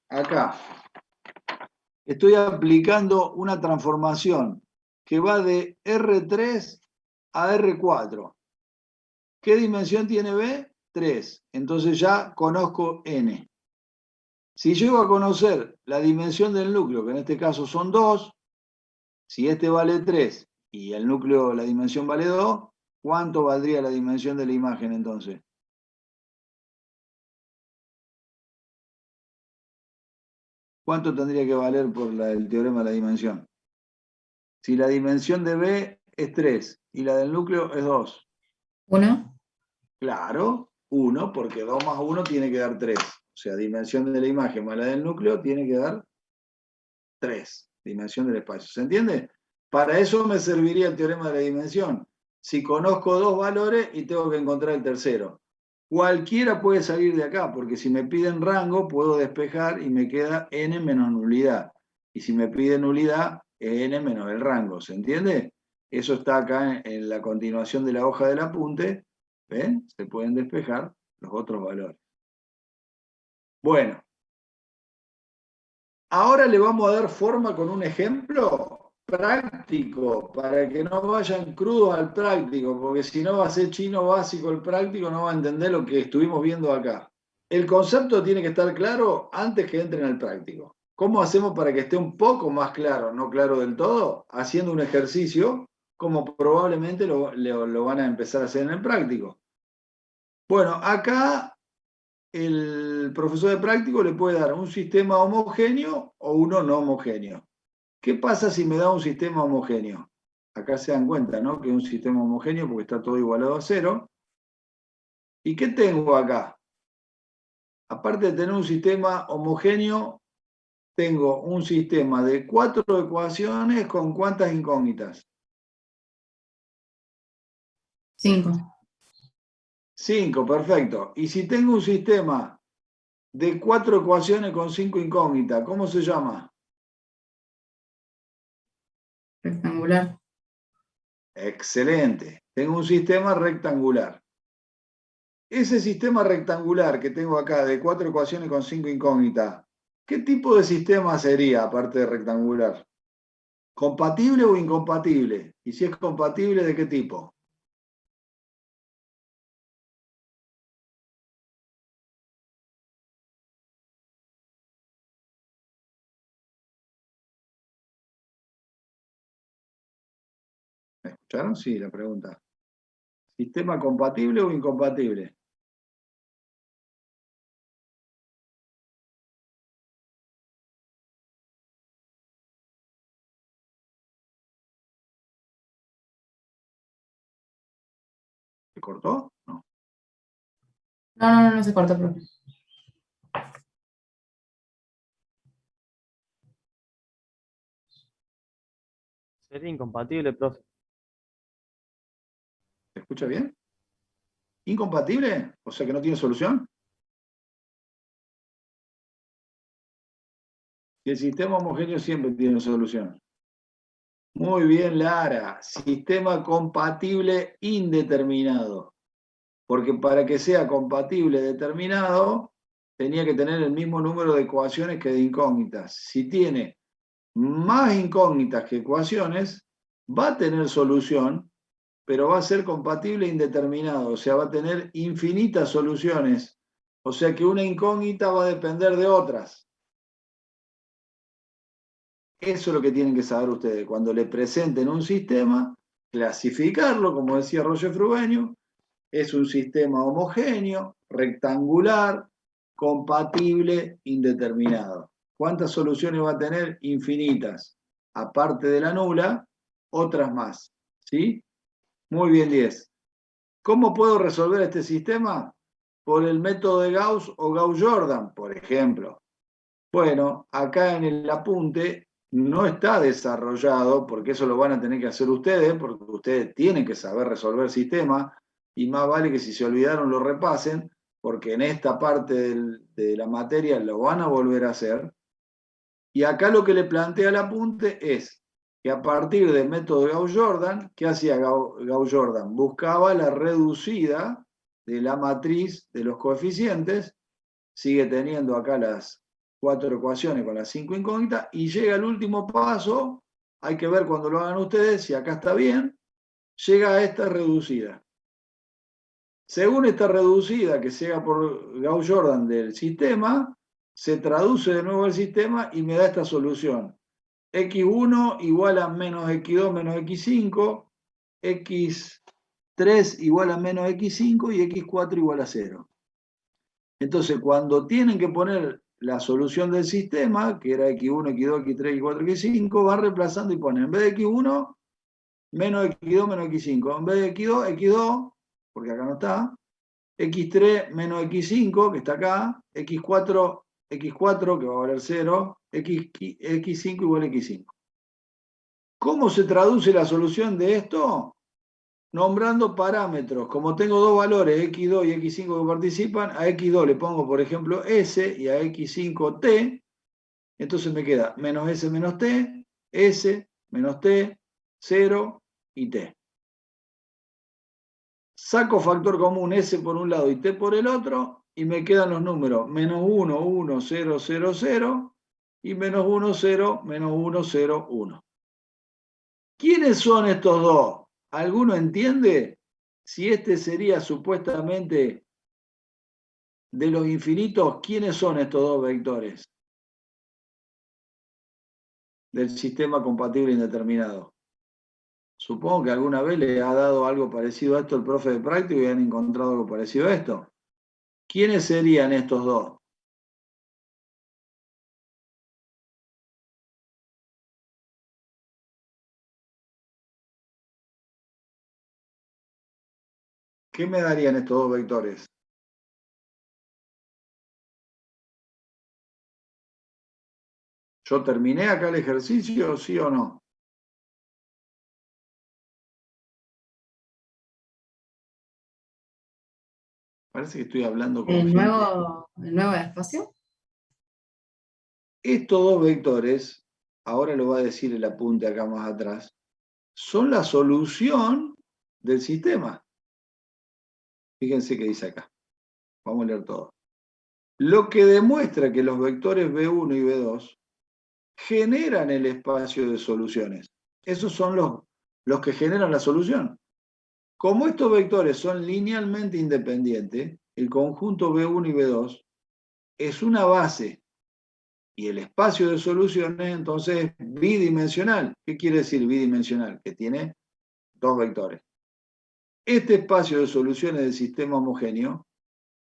acá, estoy aplicando una transformación que va de R3 a R4. ¿Qué dimensión tiene B? 3. Entonces ya conozco N. Si llego a conocer la dimensión del núcleo, que en este caso son 2, si este vale 3 y el núcleo, la dimensión vale 2, ¿cuánto valdría la dimensión de la imagen entonces? ¿Cuánto tendría que valer por el teorema de la dimensión? Si la dimensión de B es 3 y la del núcleo es 2. 1. Claro, 1, porque 2 más 1 tiene que dar 3. O sea, dimensión de la imagen más la del núcleo tiene que dar 3, dimensión del espacio. ¿Se entiende? Para eso me serviría el teorema de la dimensión. Si conozco 2 valores y tengo que encontrar el tercero. Cualquiera puede salir de acá, porque si me piden rango, puedo despejar y me queda n menos nulidad. Y si me piden nulidad, es n menos el rango. ¿Se entiende? Eso está acá en la continuación de la hoja del apunte. ¿Ven? Se pueden despejar los otros valores. Bueno. Ahora le vamos a dar forma con un ejemplo práctico, para que no vayan crudos al práctico, porque si no va a ser chino básico el práctico, no va a entender lo que estuvimos viendo acá. El concepto tiene que estar claro antes que entren al práctico. ¿Cómo hacemos para que esté un poco más claro, no claro del todo? Haciendo un ejercicio, como probablemente lo van a empezar a hacer en el práctico. Bueno, acá el profesor de práctico le puede dar un sistema homogéneo o uno no homogéneo. ¿Qué pasa si me da un sistema homogéneo? Acá se dan cuenta, ¿no? Que es un sistema homogéneo porque está todo igualado a 0. ¿Y qué tengo acá? Aparte de tener un sistema homogéneo, tengo un sistema de 4 ecuaciones con ¿cuántas incógnitas? 5. 5, perfecto. Y si tengo un sistema de 4 ecuaciones con 5 incógnitas, ¿cómo se llama? Rectangular. Excelente. Tengo un sistema rectangular. Ese sistema rectangular que tengo acá de 4 ecuaciones con 5 incógnitas, ¿qué tipo de sistema sería aparte de rectangular? ¿Compatible o incompatible? Y si es compatible, ¿de qué tipo? ¿Me escucharon? Sí, la pregunta. ¿Sistema compatible o incompatible? cortó? No. No se corta, profe. Sería incompatible, profe. ¿Se escucha bien? ¿Incompatible? O sea que no tiene solución. Y el sistema homogéneo siempre tiene solución. Muy bien, Lara. Sistema compatible indeterminado. Porque para que sea compatible determinado, tenía que tener el mismo número de ecuaciones que de incógnitas. Si tiene más incógnitas que ecuaciones, va a tener solución, pero va a ser compatible indeterminado. O sea, va a tener infinitas soluciones. O sea que una incógnita va a depender de otras. Eso es lo que tienen que saber ustedes. Cuando le presenten un sistema, clasificarlo, como decía Roger Frubenius, es un sistema homogéneo, rectangular, compatible, indeterminado. ¿Cuántas soluciones va a tener? Infinitas. Aparte de la nula, otras más. ¿Sí? Muy bien, 10. ¿Cómo puedo resolver este sistema? Por el método de Gauss o Gauss-Jordan, por ejemplo. Bueno, acá en el apunte no está desarrollado, porque eso lo van a tener que hacer ustedes, porque ustedes tienen que saber resolver sistemas, y más vale que si se olvidaron lo repasen, porque en esta parte de la materia lo van a volver a hacer. Y acá lo que le plantea el apunte es que a partir del método de Gauss-Jordan, ¿qué hacía Gauss-Jordan? Buscaba la reducida de la matriz de los coeficientes, sigue teniendo acá las 4 ecuaciones con las 5 incógnitas, y llega al último paso, hay que ver cuando lo hagan ustedes, si acá está bien, llega a esta reducida. Según esta reducida que llega por Gauss-Jordan del sistema, se traduce de nuevo el sistema y me da esta solución. X1 igual a menos X2 menos X5, X3 igual a menos X5 y X4 igual a 0. Entonces, cuando tienen que poner la solución del sistema, que era X1, X2, X3, X4, X5, van reemplazando y ponen, en vez de X1, menos X2, menos X5. En vez de X2, X2, porque acá no está. X3 menos X5, que está acá. X4, X4, que va a valer 0. X5 igual a X5. ¿Cómo se traduce la solución de esto? Nombrando parámetros. Como tengo dos valores, X2 y X5 que participan, a X2 le pongo, por ejemplo, S y a X5 T. Entonces me queda menos S menos T, S menos T, 0 y T. Saco factor común S por un lado y T por el otro, y me quedan los números menos 1, 1, 0, 0, 0 y menos 1, 0, menos 1, 0, 1. ¿Quiénes son estos dos? ¿Alguno entiende si este sería supuestamente de los infinitos? ¿Quiénes son estos dos vectores del sistema compatible indeterminado? Supongo que alguna vez le ha dado algo parecido a esto el profe de práctico y han encontrado algo parecido a esto. ¿Quiénes serían estos dos? ¿Qué me darían estos dos vectores? ¿Yo terminé acá el ejercicio, sí o no? Parece que estoy hablando con ¿El gente. nuevo espacio? Estos dos vectores, ahora lo va a decir el apunte acá más atrás, son la solución del sistema. Fíjense qué dice acá. Vamos a leer todo. Lo que demuestra que los vectores B1 y B2 generan el espacio de soluciones. Esos son los que generan la solución. Como estos vectores son linealmente independientes, el conjunto B1 y B2 es una base y el espacio de soluciones entonces es bidimensional. ¿Qué quiere decir bidimensional? Que tiene dos vectores. Este espacio de soluciones del sistema homogéneo,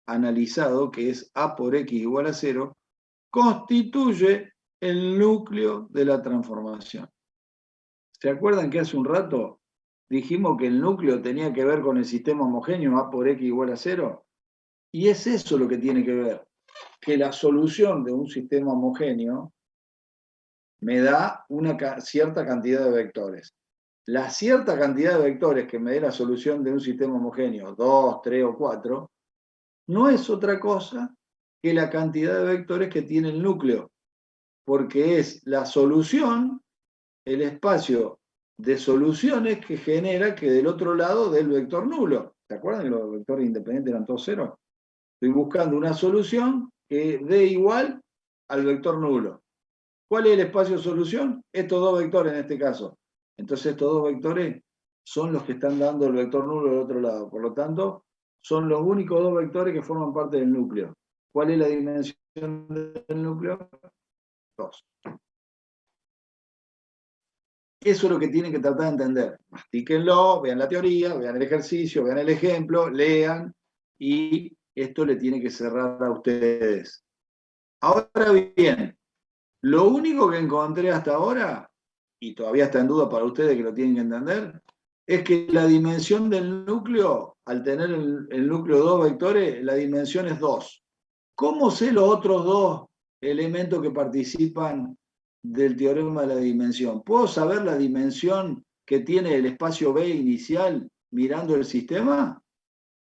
analizado, que es A por X igual a 0, constituye el núcleo de la transformación. ¿Se acuerdan que hace un rato dijimos que el núcleo tenía que ver con el sistema homogéneo, A por X igual a 0. Y es eso lo que tiene que ver, que la solución de un sistema homogéneo me da una cierta cantidad de vectores. La cierta cantidad de vectores que me dé la solución de un sistema homogéneo, 2, 3 o 4, no es otra cosa que la cantidad de vectores que tiene el núcleo, porque es la solución, el espacio de soluciones que genera que del otro lado dé el vector nulo. ¿Se acuerdan que los vectores independientes eran todos ceros? Estoy buscando una solución que dé igual al vector nulo. ¿Cuál es el espacio de solución? Estos dos vectores en este caso. Entonces estos dos vectores son los que están dando el vector nulo del otro lado. Por lo tanto, son los únicos dos vectores que forman parte del núcleo. ¿Cuál es la dimensión del núcleo? 2. Eso es lo que tienen que tratar de entender. Mastíquenlo, vean la teoría, vean el ejercicio, vean el ejemplo, lean, y esto le tiene que cerrar a ustedes. Ahora bien, lo único que encontré hasta ahora, y todavía está en duda para ustedes que lo tienen que entender, es que la dimensión del núcleo, al tener el núcleo 2 vectores, la dimensión es 2. ¿Cómo sé los otros dos elementos que participan del teorema de la dimensión? ¿Puedo saber la dimensión que tiene el espacio B inicial mirando el sistema?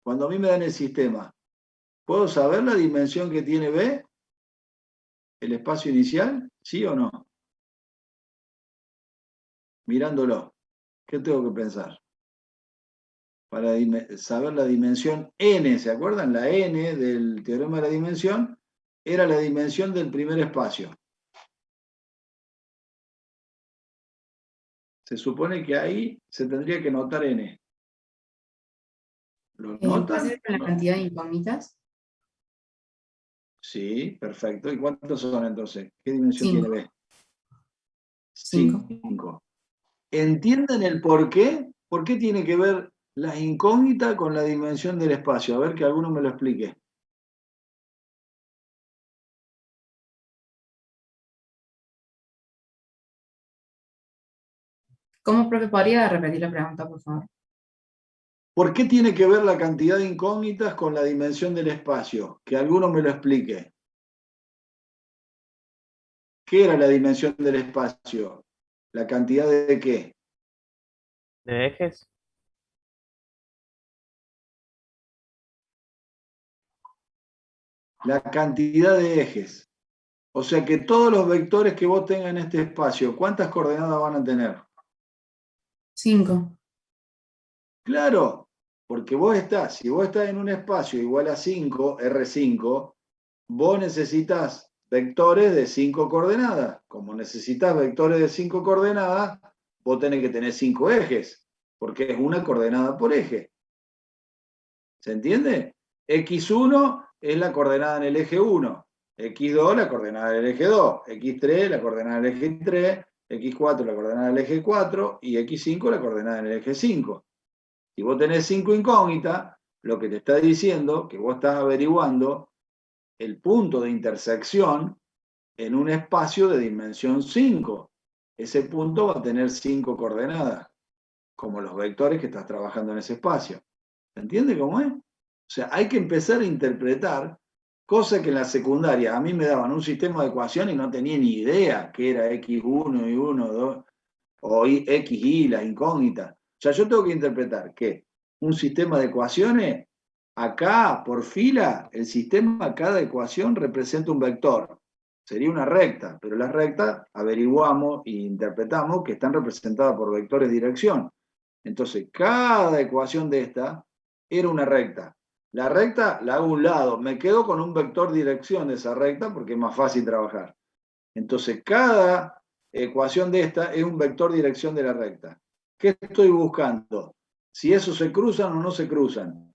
Cuando a mí me dan el sistema, ¿puedo saber la dimensión que tiene B? ¿El espacio inicial? ¿Sí o no? Mirándolo. ¿Qué tengo que pensar? Para saber la dimensión n, ¿se acuerdan? La n del teorema de la dimensión era la dimensión del primer espacio. Se supone que ahí se tendría que notar n. ¿Lo ¿Va a notan? ser con la cantidad de incógnitas? Sí, perfecto. ¿Y cuántos son entonces? ¿Qué dimensión tiene 5. B? 5. 5. ¿Entienden el por qué? ¿Por qué tiene que ver la incógnita con la dimensión del espacio? A ver que alguno me lo explique. ¿Cómo, profe, podría repetir la pregunta, por favor? ¿Por qué tiene que ver la cantidad de incógnitas con la dimensión del espacio? Que alguno me lo explique. ¿Qué era la dimensión del espacio? ¿La cantidad de qué? ¿De ejes? La cantidad de ejes. O sea que todos los vectores que vos tengas en este espacio, ¿cuántas coordenadas van a tener? 5. Claro, porque si vos estás en un espacio igual a 5, R5, vos necesitas vectores de 5 coordenadas. Como necesitas vectores de 5 coordenadas, vos tenés que tener 5 ejes, porque es una coordenada por eje. ¿Se entiende? X1 es la coordenada en el eje 1, X2 la coordenada del eje 2, X3 la coordenada del eje 3, X4 la coordenada del eje 4 y X5 la coordenada en el eje 5. Si vos tenés 5 incógnitas, lo que te está diciendo que vos estás averiguando el punto de intersección en un espacio de dimensión 5. Ese punto va a tener 5 coordenadas, como los vectores que estás trabajando en ese espacio. ¿Se entiende cómo es? O sea, hay que empezar a interpretar cosas que en la secundaria a mí me daban un sistema de ecuaciones y no tenía ni idea qué era X1, Y1, 2, o XY, la incógnita. O sea, yo tengo que interpretar que un sistema de ecuaciones, acá por fila, el sistema, cada ecuación representa un vector. Sería una recta, pero las rectas averiguamos e interpretamos que están representadas por vectores de dirección. Entonces, cada ecuación de esta era una recta. La recta la hago a un lado, me quedo con un vector dirección de esa recta porque es más fácil trabajar. Entonces, cada ecuación de esta es un vector dirección de la recta. ¿Qué estoy buscando? Si esos se cruzan o no se cruzan.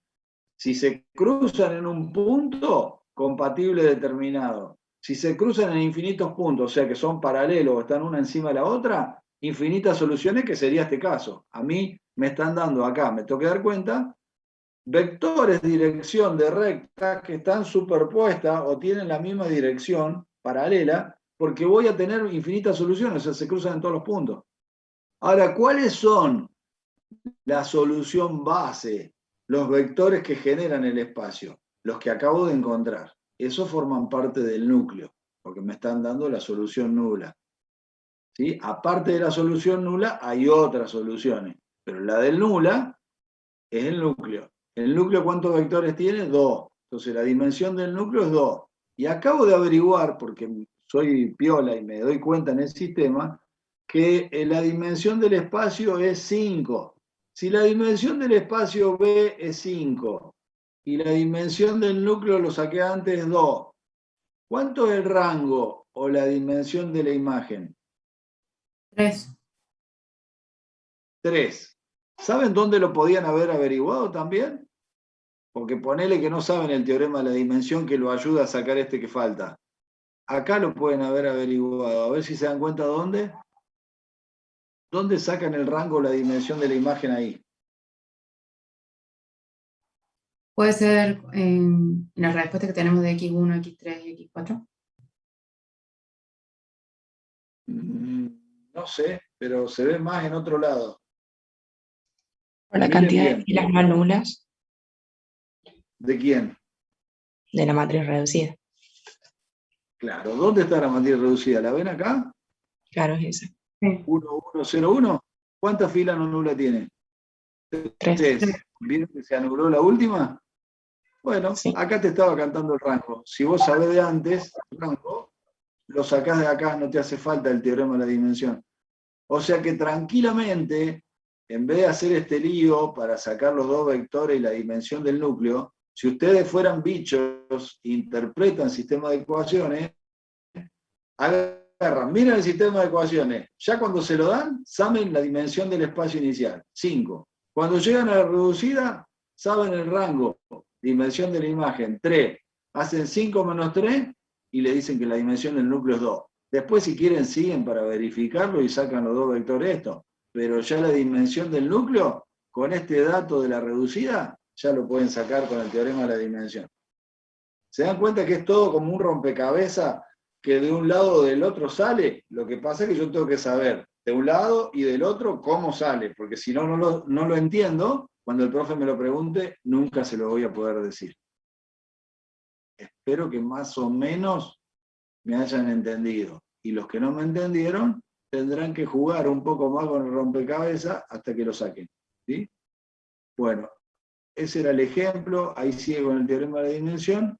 Si se cruzan en un punto, compatible determinado. Si se cruzan en infinitos puntos, o sea que son paralelos o están una encima de la otra, infinitas soluciones, que sería este caso. A mí me están dando acá, me tengo que dar cuenta, vectores de dirección de recta que están superpuestas o tienen la misma dirección paralela, porque voy a tener infinitas soluciones, o sea, se cruzan en todos los puntos. Ahora, ¿cuáles son la solución base, los vectores que generan el espacio, los que acabo de encontrar. Esos forman parte del núcleo, porque me están dando la solución nula. ¿Sí? Aparte de la solución nula, hay otras soluciones, pero la del nula es el núcleo. ¿El núcleo cuántos vectores tiene? 2. Entonces la dimensión del núcleo es 2. Y acabo de averiguar, porque soy piola y me doy cuenta en el sistema, que la dimensión del espacio es 5. Si la dimensión del espacio B es 5 y la dimensión del núcleo, lo saqué antes, es 2, ¿cuánto es el rango o la dimensión de la imagen? 3. 3. ¿Saben dónde lo podían haber averiguado también? Porque ponele que no saben el teorema de la dimensión que lo ayuda a sacar este que falta. Acá lo pueden haber averiguado. A ver si se dan cuenta dónde. ¿Dónde sacan el rango o la dimensión de la imagen ahí? Puede ser en la respuesta que tenemos de X1, X3 y X4. No sé, pero se ve más en otro lado. Por la Miren cantidad bien. de filas no nulas ¿De quién? de la matriz reducida. Claro. ¿Dónde está la matriz reducida? ¿La ven acá? Claro, es esa. 1, 1, 0, 1. ¿Cuántas filas no nulas tiene? 3. ¿Vieron que se anuló la última? Bueno, Sí. acá te estaba cantando el rango. Si vos sabés de antes, el rango, lo sacás de acá, no te hace falta el teorema de la dimensión. O sea que tranquilamente, en vez de hacer este lío para sacar los dos vectores y la dimensión del núcleo, si ustedes fueran bichos, interpretan sistema de ecuaciones, agarran, miren el sistema de ecuaciones, ya cuando se lo dan, saben la dimensión del espacio inicial, 5. Cuando llegan a la reducida, saben el rango, dimensión de la imagen, 3. Hacen 5 menos 3 y le dicen que la dimensión del núcleo es 2. Después, si quieren, siguen para verificarlo y sacan los dos vectores esto. Pero ya la dimensión del núcleo, con este dato de la reducida, ya lo pueden sacar con el teorema de la dimensión. ¿Se dan cuenta que es todo como un rompecabezas que de un lado o del otro sale? Lo que pasa es que yo tengo que saber de un lado y del otro cómo sale, porque si no, no lo entiendo, cuando el profe me lo pregunte, nunca se lo voy a poder decir. Espero que más o menos me hayan entendido. Y los que no me entendieron tendrán que jugar un poco más con el rompecabezas hasta que lo saquen. ¿Sí? Bueno, ese era el ejemplo, ahí sigue con el teorema de la dimensión,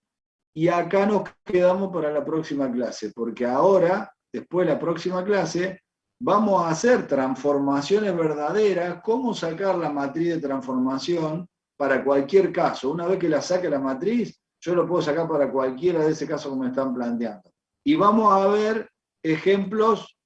y acá nos quedamos para la próxima clase, porque ahora, después de la próxima clase, vamos a hacer transformaciones verdaderas, cómo sacar la matriz de transformación para cualquier caso. Una vez que la saque la matriz, yo lo puedo sacar para cualquiera de ese caso que me están planteando. Y vamos a ver ejemplos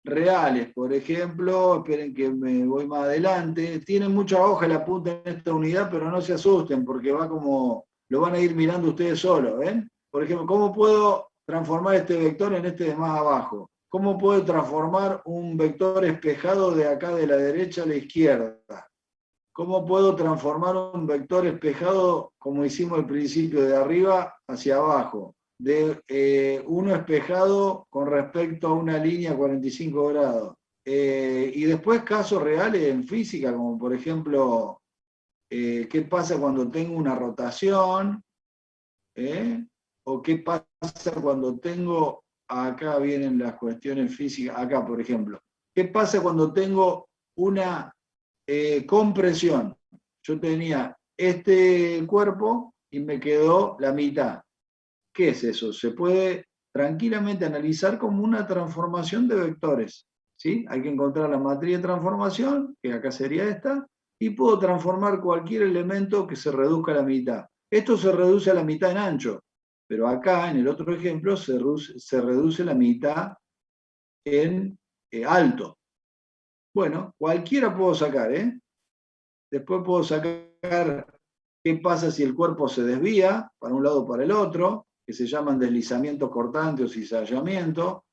reales. Por ejemplo, esperen que me voy más adelante. Tienen mucha hoja la punta en esta unidad, pero no se asusten, porque va como, lo van a ir mirando ustedes solos, ¿ven? Por ejemplo, ¿cómo puedo transformar este vector en este de más abajo? ¿Cómo puedo transformar un vector espejado de acá de la derecha a la izquierda? ¿Cómo puedo transformar un vector espejado, como hicimos al principio, de arriba hacia abajo? De uno espejado con respecto a una línea a 45 grados. Y después casos reales en física, como por ejemplo, ¿qué pasa cuando tengo una rotación? ¿O qué pasa cuando tengo, acá vienen las cuestiones físicas, acá por ejemplo, ¿qué pasa cuando tengo una compresión? Yo tenía este cuerpo y me quedó la mitad. ¿Qué es eso? Se puede tranquilamente analizar como una transformación de vectores. ¿Sí? Hay que encontrar la matriz de transformación, que acá sería esta, y puedo transformar cualquier elemento que se reduzca a la mitad. Esto se reduce a la mitad en ancho, pero acá, en el otro ejemplo, se reduce la mitad en alto. Bueno, cualquiera puedo sacar, ¿eh? Después puedo sacar qué pasa si el cuerpo se desvía para un lado o para el otro, que se llaman deslizamientos cortantes o cizallamiento.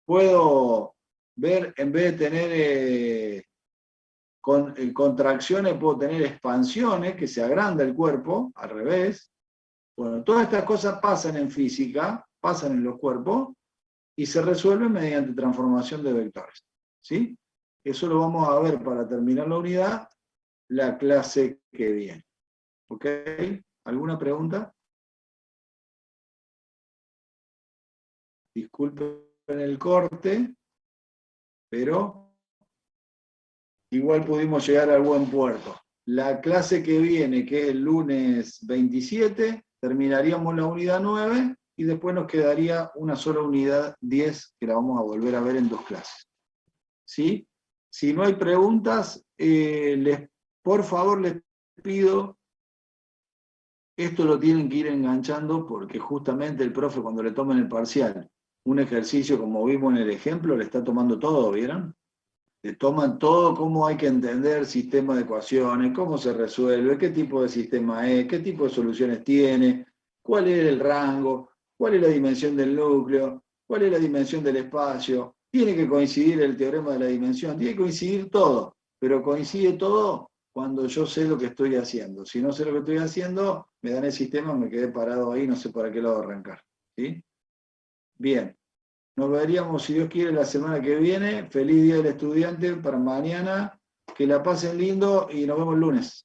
Puedo ver, en vez de tener contracciones, puedo tener expansiones, que se agranda el cuerpo, al revés. Bueno, todas estas cosas pasan en física, pasan en los cuerpos, y se resuelven mediante transformación de vectores. ¿Sí? Eso lo vamos a ver para terminar la unidad la clase que viene. ¿Ok? ¿Alguna pregunta? Disculpen el corte, pero igual pudimos llegar al buen puerto. La clase que viene, que es el lunes 27, terminaríamos la unidad 9 y después nos quedaría una sola unidad 10 que la vamos a volver a ver en 2 clases. ¿Sí? Si no hay preguntas, por favor les pido, esto lo tienen que ir enganchando porque justamente el profe cuando le tomen el parcial, un ejercicio como vimos en el ejemplo, le está tomando todo, ¿vieron? Le toman todo, cómo hay que entender el sistema de ecuaciones, cómo se resuelve, qué tipo de sistema es, qué tipo de soluciones tiene, cuál es el rango, cuál es la dimensión del núcleo, cuál es la dimensión del espacio. Tiene que coincidir el teorema de la dimensión, tiene que coincidir todo, pero coincide todo cuando yo sé lo que estoy haciendo. Si no sé lo que estoy haciendo, me dan el sistema, me quedé parado ahí, no sé para qué lado arrancar. ¿Sí? Bien. Nos veríamos, si Dios quiere, la semana que viene. Feliz Día del Estudiante para mañana. Que la pasen lindo y nos vemos el lunes.